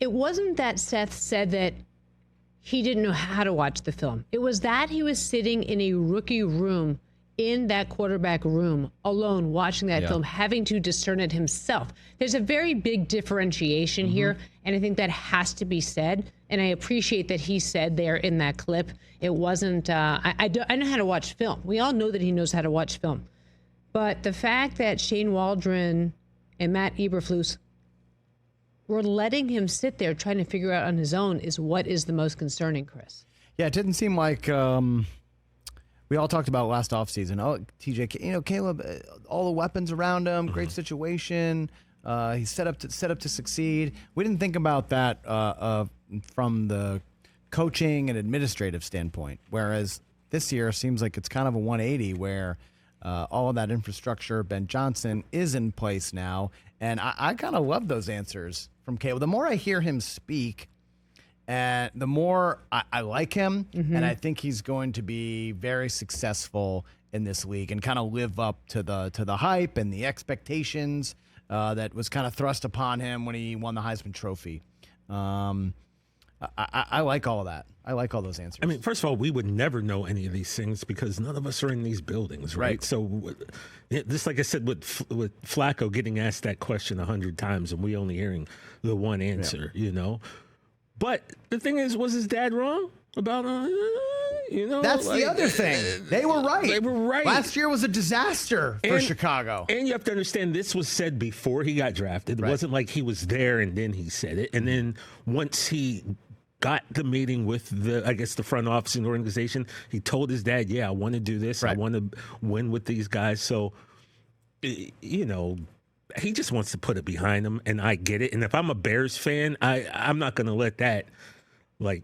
it wasn't that Seth said that he didn't know how to watch the film. It was that he was sitting in a rookie room, in that quarterback room, alone, watching that film, having to discern it himself. There's a very big differentiation here, and I think that has to be said. And I appreciate that he said there in that clip, it wasn't, I know how to watch film. We all know that he knows how to watch film. But the fact that Shane Waldron and Matt Eberflus were letting him sit there trying to figure out on his own is what is the most concerning, Chris. Yeah, it didn't seem like we all talked about last offseason. Oh, TJ, Caleb, all the weapons around him, great situation. He's set up to succeed. We didn't think about that from the coaching and administrative standpoint. Whereas this year seems like it's kind of a 180 where all of that infrastructure, Ben Johnson, is in place now. And I kind of love those answers from Caleb. The more I hear him speak, and the more I like him, and I think he's going to be very successful in this league and kind of live up to the hype and the expectations that was kind of thrust upon him when he won the Heisman Trophy. I like all of that. I like all those answers. I mean, first of all, we would never know any of these things because none of us are in these buildings, right? So, this, like I said, with Flacco getting asked that question 100 times and we only hearing the one answer, But the thing is, was his dad wrong about, That's the other thing. They were right. They were right. Last year was a disaster for Chicago. And you have to understand, this was said before he got drafted. It wasn't like he was there and then he said it. And then once he got the meeting with the front office and organization, he told his dad, I want to do this. I want to win with these guys. So, he just wants to put it behind him, and I get it. And if I'm a Bears fan, I'm not going to let that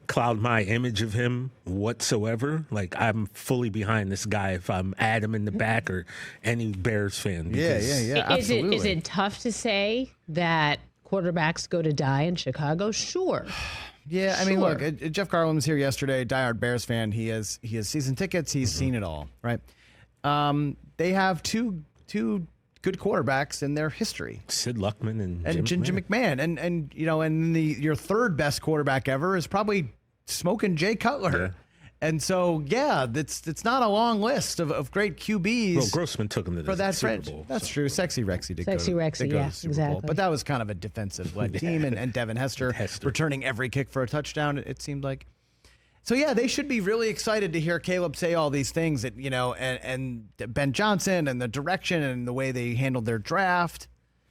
cloud my image of him whatsoever. I'm fully behind this guy if I'm Adam in the back or any Bears fan. Yeah, absolutely. Is it tough to say that quarterbacks go to die in Chicago? Sure. Yeah, I mean, look, Jeff Garland was here yesterday, diehard Bears fan. He has season tickets. He's seen it all, right? They have two good quarterbacks in their history. Sid Luckman and Jim McMahon. And your third best quarterback ever is probably smoking Jay Cutler. Yeah. And so, it's not a long list of great QBs. Well, Grossman took him to the Super Bowl. That's true. Sexy Rexy did go to the Super Bowl. But that was kind of a defensive-led team, and Devin Hester returning every kick for a touchdown, it seemed like. So, they should be really excited to hear Caleb say all these things that, and Ben Johnson and the direction and the way they handled their draft.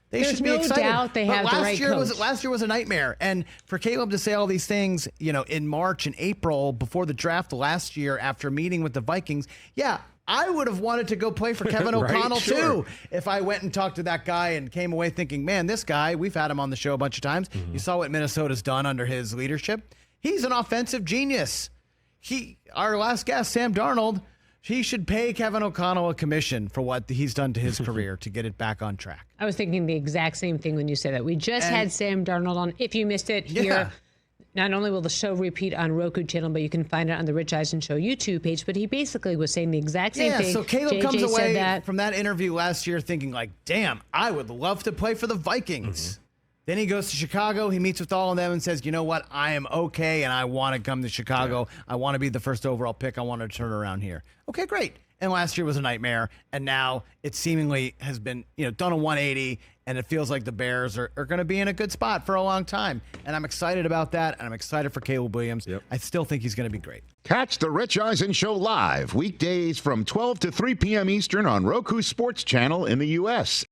There's no doubt they have the right coach. Last year was a nightmare. And for Caleb to say all these things, in March and April before the draft last year after meeting with the Vikings, I would have wanted to go play for Kevin O'Connell too if I went and talked to that guy and came away thinking, man, this guy, we've had him on the show a bunch of times. You saw what Minnesota's done under his leadership. He's an offensive genius. Our last guest, Sam Darnold, he should pay Kevin O'Connell a commission for what he's done to his career to get it back on track. I was thinking the exact same thing when you said that. We just had Sam Darnold on. If you missed it here, not only will the show repeat on Roku channel, but you can find it on the Rich Eisen Show YouTube page. But he basically was saying the exact same thing. So Caleb comes away from that interview last year thinking damn, I would love to play for the Vikings. Then he goes to Chicago. He meets with all of them and says, you know what? I am okay, and I want to come to Chicago. I want to be the first overall pick. I want to turn around here. Okay, great. And last year was a nightmare, and now it seemingly has been done a 180, and it feels like the Bears are going to be in a good spot for a long time. And I'm excited about that, and I'm excited for Caleb Williams. I still think he's going to be great. Catch the Rich Eisen Show live weekdays from 12 to 3 p.m. Eastern on Roku Sports Channel in the U.S.